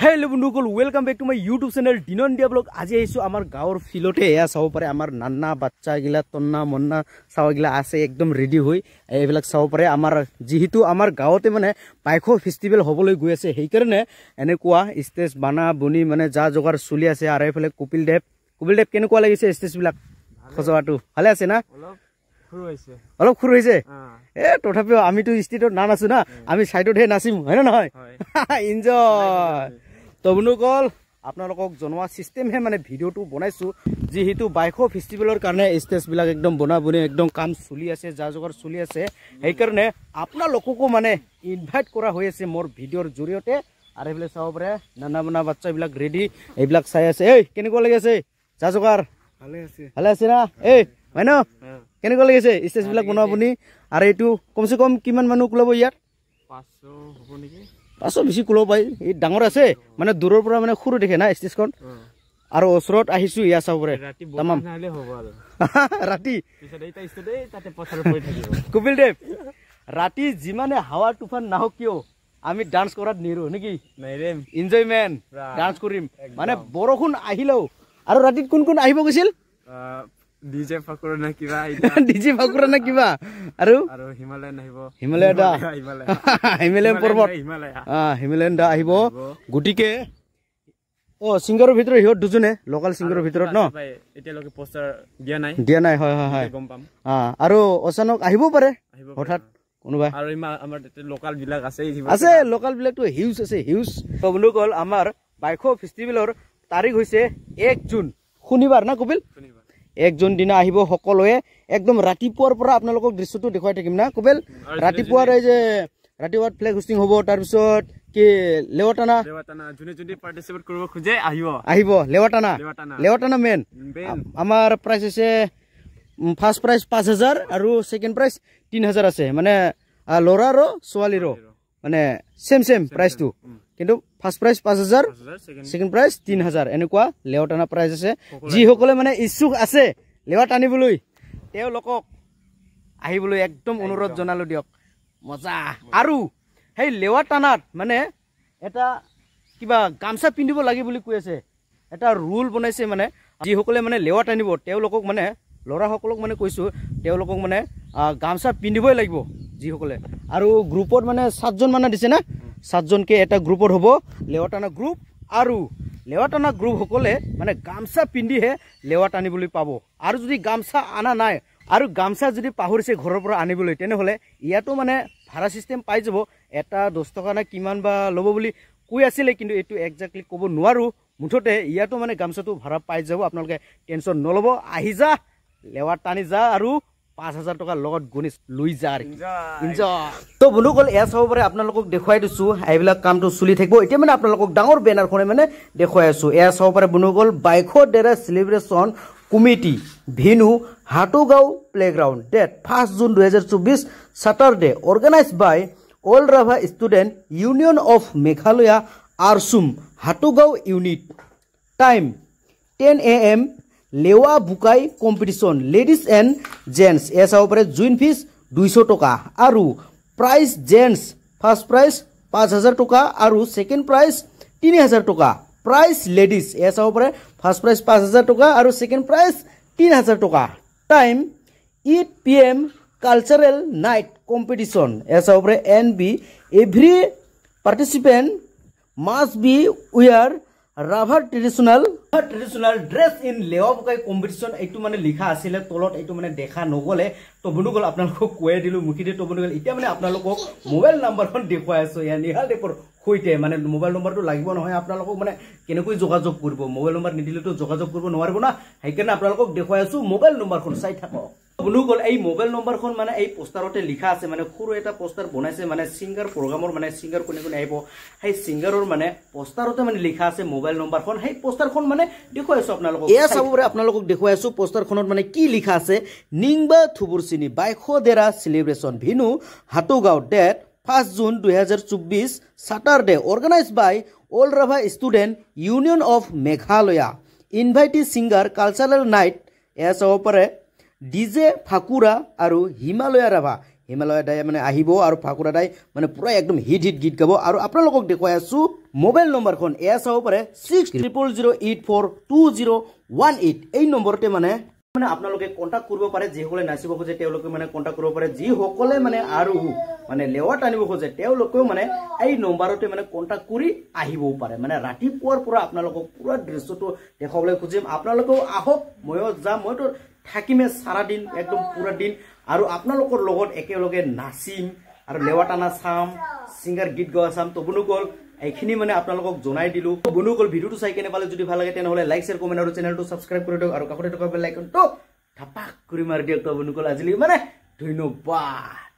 Hello बंधुकल welcome back to my YouTube channel दिन India blog. आज आइसो आमार गाँवर फिल्डते एया चाब पारे आमार नाना बाच्चा गिला तन्ना मन्ना चाव गिला आसे एकदम रेडी हुई एबिलाक चाब पारे आमार जेहेतु आमार गाँवते माने बाइको फेस्टिवल हबले गई आछे हेइ कारणे एनेकुवा स्टेज बाना बुनी माने जा जोगार चलि आछे आरो एफाले कपिल देव केनेकुवा लागिसे स्टेज बिलाक सजवाटो भाले आछे ना अलप खुर होइसे ए तथापिও आमितो स्टेजत ना नाचो ना आमी साइडतহে नाचिम হয় না নহয় एन्जॉय तो बंधुकल आपनालोকক जनवा सिस्टेम हे माने भिडिओটো बनाइছো जेहेतु बाइको फेस्टिवलर कारणे स्टेज बिलाक एकदम बना बने एकदम काम चलि আছে जा जोगार चलि আছে এই কারণে आपनालोককো माने इनभाइट करा হৈ আছে मोर भिडिओर জৰিয়তে আৰু এফালে চাব পাৰে নানা বনা বাচ্চা বিলাক ৰেডি এইবিলাক চাই আছে এই কেনেকুৱা লাগি আছে जा जोगार ভালে আছে না এই মাইনো কেনেকুৱা লাগিছে স্টেজ বিলাক বনোৱা আপুনি আৰু এটো কমসে কম কিমান মানুহ কুলাব ইয়াত 500 হ'ব নেকি 500 বেছি কুলাব পাই এই ডাঙৰ আছে মানে দূৰৰ পৰা মানে খুৰু দেখে না স্টেজখন আৰু ওচৰত আহিছো ইয়া চাব পাৰে तमाम নালে হ'ব আৰু ৰাতি পিছত এইটা ষ্টেজে তাতে পছৰ পৰি থাকিব কপিল দেৱ ৰাতি যিমানে হাৱা তুফান নাহক কিয় আমি ডান্স কৰাত নিৰো নেকি নাই ৰে এনজয়মেন্ট ডান্স কৰিম মানে বৰখুন আহিলেও আৰু ৰাতিত কোন কোন আহিব গৈছিল डीजे फाकुरा ना किबा डीजे फाकुरा ना किबा आरो हिमालय नाहिबो हिमालय पर्वत हिमालयन दा आहिबो गुटिके ओ सिंगारर भितर हियो दुजने लोकल सिंगारर भितरत न एते लगे पोस्टर दिया নাই হয় হয় গম পাম आरो अचानक आहिबो पारे हठात कोनबा आरो আমাৰ লোকাল বিলাক আছে লোকাল বিলাক তো হিউজ আছে হিউজ তো বন্ধুকল আমাৰ বাইকো ফেস্টিভেলৰ তাৰিখ হৈছে 1 জুন শনিবাৰ না কপিল 1 জুন দিনা আহিব সকলোৱে একদম ৰাতিপুৱাৰ পৰা আপোনালোকক দৃশ্যটো দেখাই থাকিম না কপিল ৰাতিপুৱাৰ এই যে ৰাতিপুৱাৰ ফ্লেগ হোষ্টিং হ'ব তাৰ পিছত কি লেৱাটানা জুনে জুনে পাৰ্টিসিপেট কৰিব খুজে আহিব লেৱাটানা মেন আমাৰ প্ৰাইস আছে ফাৰ্স্ট প্ৰাইস 5000 আৰু সেকেন্ড প্ৰাইস 3000 আছে মানে লৰা আৰু ছোৱালীৰ মানে সেম প্ৰাইসটো কিন্তু ফাৰ্স্ট प्राइस 5000 सेकेंड प्राइस 3000 এনেকুৱা লেৱাটানা প্ৰাইস আছে যি সকলে মানে ইচ্ছুক আছে লেৱাটানিবলৈ তেও লোকক আহিবলৈ একদম অনুৰোধ জনালো দিয়ক মজা আৰু হেই লেৱাটানাত মানে এটা কিবা গামছা পিন্ধিব লাগি বুলি কৈ আছে এটা ৰুল বনাইছে মানে যি সকলে মানে লেৱাটানিব তেও লোকক মানে লৰা সকলক মানে কৈছো তেও লোকক মানে গামছা পিন্ধিবই লাগিব যি সকলে আৰু গ্ৰুপত মানে 7 জন মানে দিছে না 7 জনকে এটা গ্ৰুপৰ হ'ব লেৱাটানা গ্ৰুপ আৰু লেৱাটানা গ্ৰুপ সকলে মানে গামছা পিন্ধিহে লেৱাটানি বুলি পাব আৰু যদি গামছা আনা নাই আৰু গামছা যদি পাহৰিছে ঘৰৰ পৰা আনিবলৈ তেনে হলে ইয়াতো মানে ভাড়া সিস্টেম পাই যাব এটা 10 টকা না কিমান বা লব বুলি কৈ আছিল কিন্তু এটো এক্সাক্টলি ক'ব নোৱাৰো মুঠতে ইয়াতো মানে গামছাটো ভাড়া পাই যাব আপোনালোকে টেনচন নলব আহি যা লেৱাটানি যা আৰু 5000 টকা লগত গণিত লৈ যাৰ এনজয় তো বন্ধুকল এয়া চাব পাৰে আপোনালোকক দেখাই দিছো এইবিলাক কামটো চলি থাকিব এতিয়া মানে আপোনালোকক ডাঙৰ বেনাৰখনে মানে দেখাই আছো এয়া চাব পাৰে বন্ধুকল Baikho Dera celebration committee venue Hatugaon playground date 1 June 2024 Saturday organised by all Rabha student union of Meghalaya ARSUM Hatugaon unit time 10 AM लेवा बुकाई कम्पिटिशन लेडीज एंड जेंट्स ऐसा ऊपर जॉइन फीस 200 टका आरु प्राइस जेंट्स फर्स्ट प्राइस 5000 टका आरु सेकंड प्राइस 3000 टका प्राइस लेडीज ऐसा ऊपर फर्स्ट प्राइस 5000 टका आरु सेकंड प्राइस 3000 टका time 8 PM cultural night competition ऐसा ऊपर NB every participant must be wear Rabha traditional dress in लेवा बुकाई कम्पिटिशन एटु माने लिखा आছিলে তলত এটু মানে দেখা নগলে তো বন্ধুকল আপোনালোকক কৈ দিলো মুখিতে তো বন্ধুকল এতিয়া মানে আপোনালোকক মোবাইল নাম্বাৰখন দেখুৱাই আছো ইয়া নিহাল দেপৰ কইতে মানে মোবাইল নাম্বাৰটো লাগিব নহয় আপোনালোকক মানে কেনেকৈ যোগাযোগ কৰিব মোবাইল নাম্বাৰ নিদিলে তো যোগাযোগ কৰিব নোৱাৰিব না সেইকাৰণে আপোনালোকক দেখুৱাই আছো মোবাইল নাম্বাৰখন চাই থাকক বন্ধুকল এই মোবাইল নাম্বাৰখন মানে এই পোষ্টাৰতে লিখা আছে মানে খুৰু এটা পোষ্টাৰ বনাইছে মানে সিঙ্গাৰ প্ৰগ্ৰামৰ মানে সিঙ্গাৰ কোনে কোনে আহিব সেই সিঙ্গাৰৰ মানে পোষ্টাৰতে মানে লিখা আছে মোবাইল নাম্বাৰখন সেই পোষ্টাৰখন মানে দেখুৱাই আছো আপোনালোকক এয়া চাবৰে আপোনালোকক দেখুৱাই আছো পোষ্টাৰখনত মানে কি লিখা আছে নিংবা থুবুৰচিনি Baikho Dera celebration venue Hatugaon date 1 June 2024 Saturday organized by All Rava Student Union of Meghalaya invited singer cultural night as opera DJ Fakura aru Himalaya Rava Himalaya দাই মানে আহিব আৰু ফাকুৰা দাই মানে পুৰা একদম হিট গীত গাব আৰু আপোনালোকক দেখুৱাই আছো মোবাইল নম্বৰখন এয়া চাব পাৰে 6000842018 এই নম্বৰতে মানে আপোনালোকে কন্টাক্ট কৰিব পাৰে যিসকলে নাচিব খোজে তেওঁলোকে মানে কন্টাক্ট কৰিব পাৰে যিসকলে মানে আৰু মানে লেৱা টানিব খোজে তেওঁলোকেও মানে এই নম্বৰতে মানে কন্টাক্ট কৰি আহিবও পাৰে মানে ৰাতিপুৱাৰ পৰা আপোনালোকক পুৰা দৃশ্যটো দেখাবলৈ খুজিম আপোনালোকেও আহক ময়ো যাম মইতো থাকিমে সাৰা দিন একদম পুৰা দিন আৰু আপোনালোকৰ লগত একেলগে নাচিম আৰু লেৱা টানা চাম সিঙ্গাৰ গীত গোৱা চাম তো বনুকল এইখিনি মানে আপোনালোকক জনাই দিলো বনুকল ভিডিওটো চাই কেনে পালে যদি ভাল লাগে তেনেহলে লাইক শেয়ার কমেন্ট আৰু চেনেলটো সাবস্ক্ৰাইব কৰি দিয়ক আৰু কাষতে থকা বেল আইকনটো ধাপাক কৰি মাৰি দিয়ক তো বনুকল আজিলি মানে ধন্যবাদ।